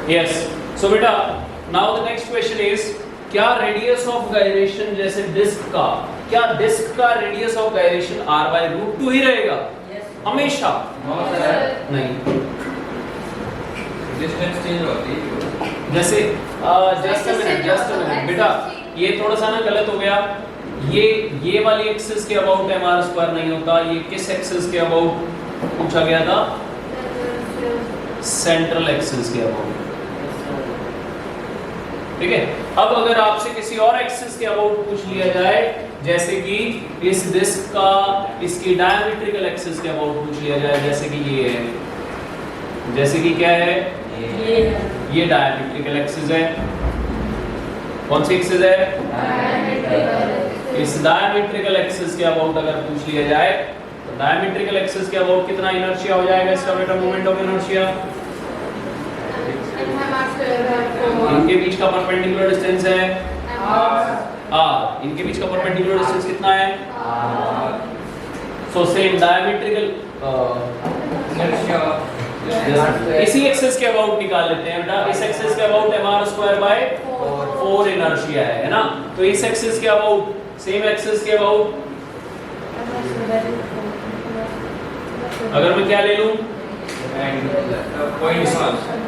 Yes. सो बेटा now the next question is, क्या radius of gyration जैसे डिस्क का, क्या डिस्क का रेडियस ऑफ गायरेशन r/√2 ही रहेगा हमेशा? नहीं, डिस्टेंस चेंज होती है। जैसे जस्ट अ मिनट बेटा, ये थोड़ा सा ना गलत हो गया। ये वाली एक्सिस के अबाउट mr² नहीं होता, ये किस एक्सिस के अबाउट पूछा गया था? सेंट्रल एक्सिस के अबाउट। ठीक है, अब अगर आपसे किसी और एक्सिस के अबाउट पूछ लिया जाए, जैसे कि इस डिस्क का इसकी डायमीट्रिकल एक्सिस के अबाउट पूछ लिया जाए, जैसे कि ये है, जैसे कि क्या है, ये डायमीट्रिकल एक्सिस है। कौन सी एक्सिस है? इस डायमीट्रिकल एक्सिस के अबाउट अगर पूछ लिया जाए, तो डायमीट्रिकल एक्सिस के अबाउट कितना इनर्शिया हो जाएगा इसका बेटा, मोमेंट ऑफ इनर्शिया? इनके बीच का परपेंडिकुलर डिस्टेंस है r। इनके बीच का परपेंडिकुलर डिस्टेंस कितना है? सो सेम डायमीट्रिकल इसी एक्सिस के अबाउट निकाल लेते हैं बेटा। इस एक्सिस के अबाउट mr²/4 इनर्शिया है ना। तो इस एक्सिस के अबाउट, सेम एक्सिस के अबाउट अगर मैं क्या ले लूं,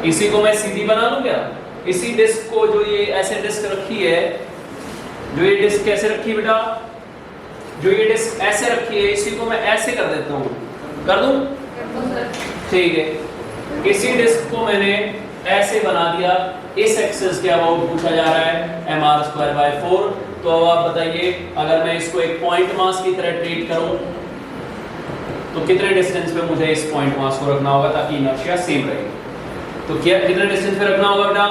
इसी को मैं सीधी बना लूं क्या? इसी डिस्क को, जो ये ऐसे डिस्क रखी है, जो ये डिस्क कैसे रखी है बेटा, जो ये डिस्क ऐसे रखी है, इसी को मैं ऐसे कर देता हूं, कर दूं? ठीक है, इसी डिस्क को मैंने ऐसे बना दिया। इस एक्सिस के अबाउट पूछा जा रहा है mr²/4। तो अब आप बताइए, अगर मैं इसको एक पॉइंट मास की तरह ट्रीट करूं, तो कितने डिस्टेंस पे मुझे इस पॉइंट मास को रखना होगा ताकि इनर्शिया सेम रहे? तो क्या कितने डिस्टेंस पे रखना होगा बेटा?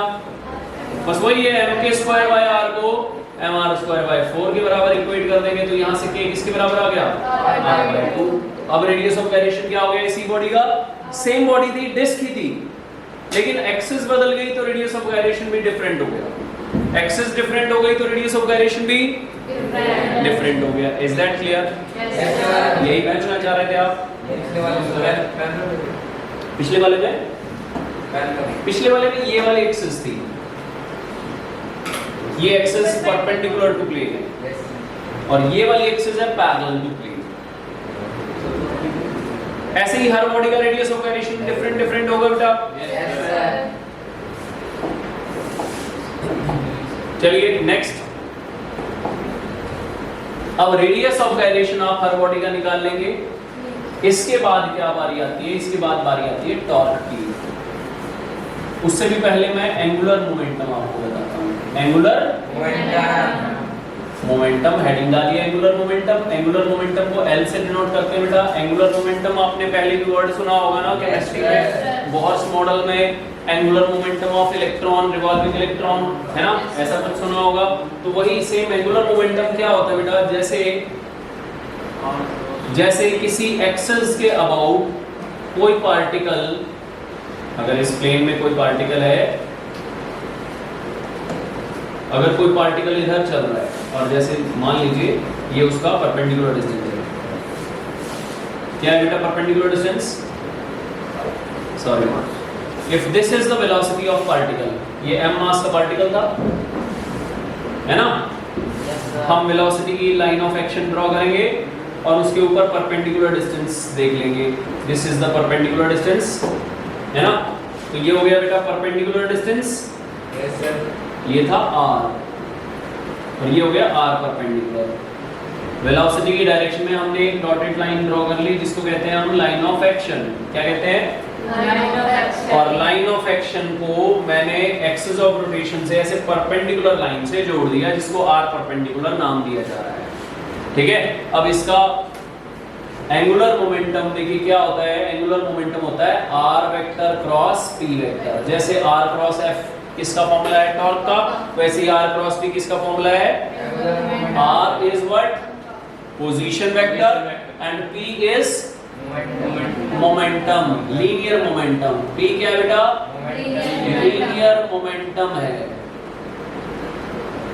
बस वही है, mk²/r को mr²/4 के बराबर इक्वेट कर देंगे, तो यहाँ से k किसके बराबर आ गया? r/2। अब रेडियस ऑफ गायरेशन क्या हो गया इसी बॉडी का? सेम बॉडी थी, डिस्क ही थी, लेकिन एक्सिस बदल गई तो रेडियस ऑफ गायरेशन भी डिफरेंट हो गया। एक्सिस डिफरेंट हो गई तो रेडियस ऑफ गायरेशन भी डिफरेंट हो गया। Is that clear? यही पूछना चाह रहे थे आप? पिछले वाले में ये वाली एक्सिस थी, ये एक्सिस परपेंडिकुलर टू प्लेन है, और ये वाली एक्सिस है पैरेलल टू प्लेन। ऐसे ही हर बॉडी का रेडियस ऑफ गायरेशन डिफरेंट होगा बेटा। चलिए नेक्स्ट, अब रेडियस ऑफ गायरेशन आप हर बॉडी का निकाल लेंगे। इसके बाद क्या बारी आती है? इसके बाद बारी आती है टॉर्क की। उससे भी पहले मैं एंगुलर मोमेंटम आपको बताता हूं। एंगुलर मोमेंटम, हेडिंग डालिए एंगुलर मोमेंटम। एंगुलर मोमेंटम को L से डिनोट करते हैं बेटा। एंगुलर मोमेंटम आपने पहले भी वर्ड सुना होगा ना केमिस्ट्री में, बोहर्स मॉडल में, angular momentum of electron, revolving electron, है ना, ऐसा कुछ सुना होगा। तो वही सेम एंगुलर मोमेंटम क्या होता है बेटा, जैसे किसी एक्सिस के अबाउट कोई पार्टिकल, अगर इस प्लेन में कोई पार्टिकल है, अगर कोई पार्टिकल इधर चल रहा है, और जैसे मान लीजिए ये उसका परपेंडिकुलर डिस्टेंस है। क्या है बेटा perpendicular distance? Sorry, if this is the velocity of particle, ये m मास का पार्टिकल था, है ना। हम वेलोसिटी की लाइन ऑफ एक्शन ड्रॉ करेंगे और उसके ऊपर परपेंडिकुलर डिस्टेंस देख लेंगे। This is the perpendicular distance, है ना। तो ये हो गया बेटा परपेंडिकुलर डिस्टेंस, ये था r, और ये हो गया r परपेंडिकुलर। वेलोसिटी की डायरेक्शन में हमने एक डॉटेड लाइन ड्रॉ कर ली, जिसको कहते हैं हम लाइन ऑफ एक्शन। क्या कहते हैं? Line of action. और लाइन ऑफ एक्शन को मैंने एक्सिस ऑफ रोटेशन से ऐसे परपेंडिकुलर लाइन से जोड़ दिया, जिसको r परपेंडिकुलर नाम दिया जा रहा है। ठीक है, अब इसका एंगुलर मोमेंटम देखिए क्या होता है। एंगुलर मोमेंटम होता है r vector cross p vector. जैसे r क्रॉस f किसका फॉर्मूला है टॉर्क का, वैसे ही r क्रॉस p किसका फॉर्मूला है? r is what? Position vector, and p is momentum, linear momentum. p क्या है बेटा? लीनियर मोमेंटम है।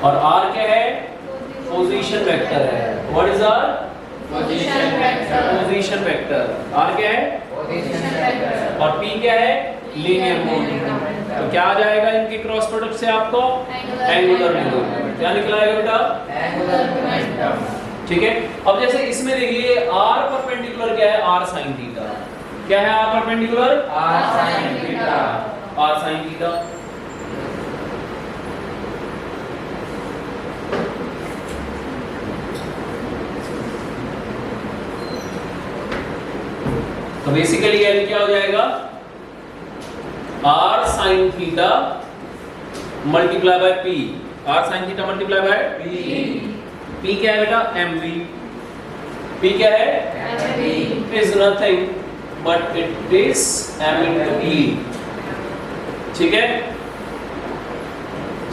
और r क्या है? पोजीशन वेक्टर है। What is r? Position vector. r क्या है? Position vector. और p क्या है? Linear momentum. तो क्या आ जाएगा इनके क्रॉस प्रोडक्ट से आपको? Angular momentum. क्या निकला आएगा बेटा? Angular momentum. ठीक है। अब जैसे इसमें देखिए r परपेंडिकुलर क्या है? r sin theta. क्या है r perpendicular? r sin theta. r sin theta. तो बेसिकली L क्या हो जाएगा? r sin theta multiply by p। r sin theta multiply by p क्या है बेटा? mv। p क्या है? mv is nothing but it is m into e। ठीक है।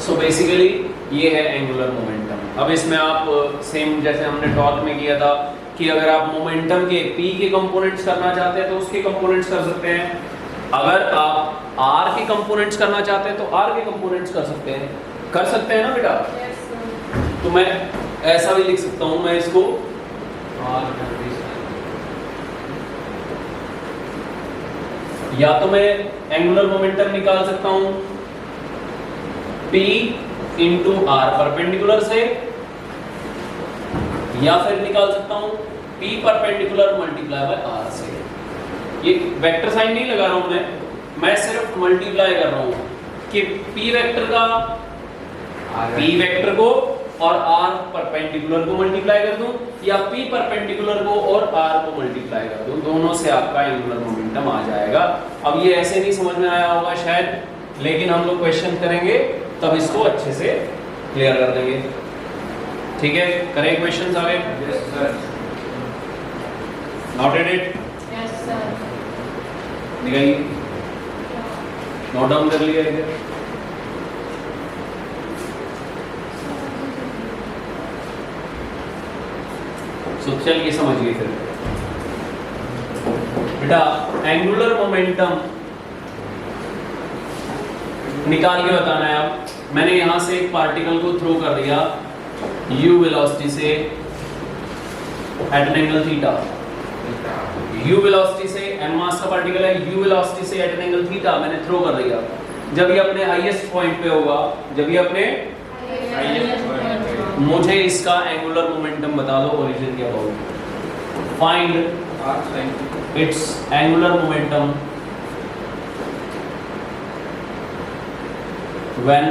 सो बेसिकली ये है एंगुलर मोमेंटम। अब इसमें आप सेम जैसे हमने टॉर्क में किया था कि अगर आप मोमेंटम के p के कंपोनेंट्स करना चाहते हैं तो उसके कंपोनेंट्स कर सकते हैं, अगर आप r के कंपोनेंट्स करना चाहते हैं तो r के कंपोनेंट्स कर सकते हैं ना बेटा? तो मैं ऐसा भी लिख सकता हूं, मैं इसको या तो मैं एंगुलर मोमेंटम निकाल सकता हूं P इंटू R परपेंडिकुलर से, या फिर निकाल सकता हूं P perpendicular multiply by R से। ये वेक्टर साइन नहीं लगा रहा हूं मैं सिर्फ मल्टीप्लाई कर रहा हूं कि P वेक्टर का P वेक्टर को और R परपेंडिकुलर को मल्टीप्लाई कर दूं, या P परपेंडिकुलर को और R को मल्टीप्लाई कर दूं, दोनों से आपका एंगुलर मोमेंटम आ जाएगा। अब ये ऐसे नहीं समझ में आया होगा शायद, लेकिन हम लोग क्वेश्चन करेंगे तब इसको अच्छे से क्लियर कर देंगे। ठीक है, करें क्वेश्चंस आगे? Yes sir. Noted it? Yes sir. दिखाइए, नोट डाउन कर लिया इधर। सो चलिए समझिए फिर बेटा, एंगुलर मोमेंटम निकाल के बताना है। अब मैंने यहां से एक पार्टिकल को थ्रो कर दिया u वेलोसिटी से at an angle theta. u velocity से, m मास का पार्टिकल है, u वेलोसिटी से एट एन एंगल थीटा मैंने थ्रो कर दिया। जब ये अपने हाईएस्ट पॉइंट पे होगा, जब ये अपने मुझे इसका एंगुलर मोमेंटम बता दो ओरिजिन के about. Find its angular momentum when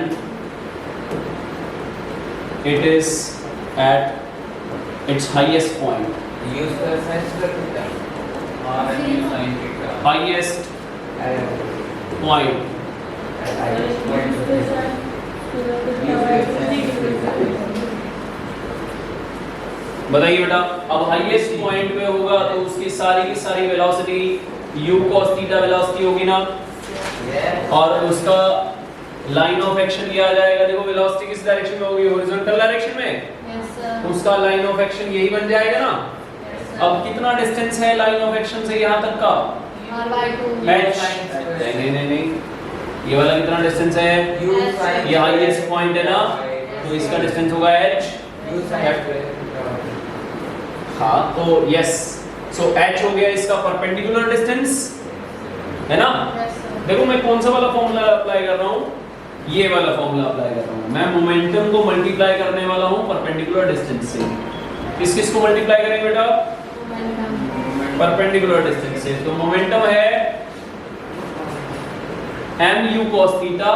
it is at its highest point, use कर साइंस कर थीटा और new sin theta highest point। बताइए बेटा, अब हाईएस्ट पॉइंट पे होगा तो उसकी सारी की सारी velocity u cos theta velocity होगी ना, और उसका लाइन ऑफ एक्शन ये आ जाएगा। देखो वेलोसिटी किस डायरेक्शन में होगी? हॉरिजॉन्टल डायरेक्शन में। Yes sir. उसका लाइन ऑफ एक्शन यही बन जाएगा ना। अब कितना डिस्टेंस है लाइन ऑफ एक्शन से यहाँ तक का? r/2 h। नहीं, ये वाला कितना डिस्टेंस है? u sin ये हाईएस्ट पॉइंट है ना, तो इसका डिस्टेंस होगा h। u sin हाँ, तो यस, सो h हो गया इसका परपेंडिकुलर डिस्टेंस, है ना? Yes sir. देखो मैं कौन सा वाला फॉर्मूला अप्लाई कर रहा हूँ? ये वाला फॉर्मूला अप्लाई कर रहा हूँ। मैं मोमेंटम को मल्टीप्लाई करने वाला हूँ परपेंडिकुलर डिस्टेंस से। किस को मल्टीप्लाई करेंगे बेटा? मोमेंटम परपेंडिकुलर डिस्टेंस से। तो मोमेंटम है mu cos थीटा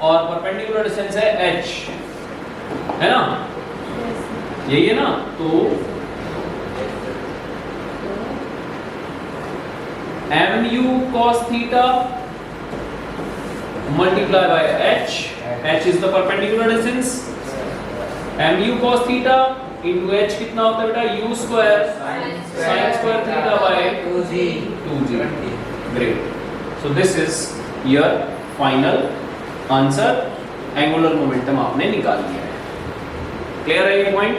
और परपेंडिकुलर डिस्टेंस है h, है ना? यही है ना? तो mu cos theta multiply by h is the perpendicular distance, mu cos theta into h कितना होता है बेटा? u square sin square theta by 2g। Great. So this is your final answer। angular momentum आपने निकाल लिया है। Clear है ये पॉइंट?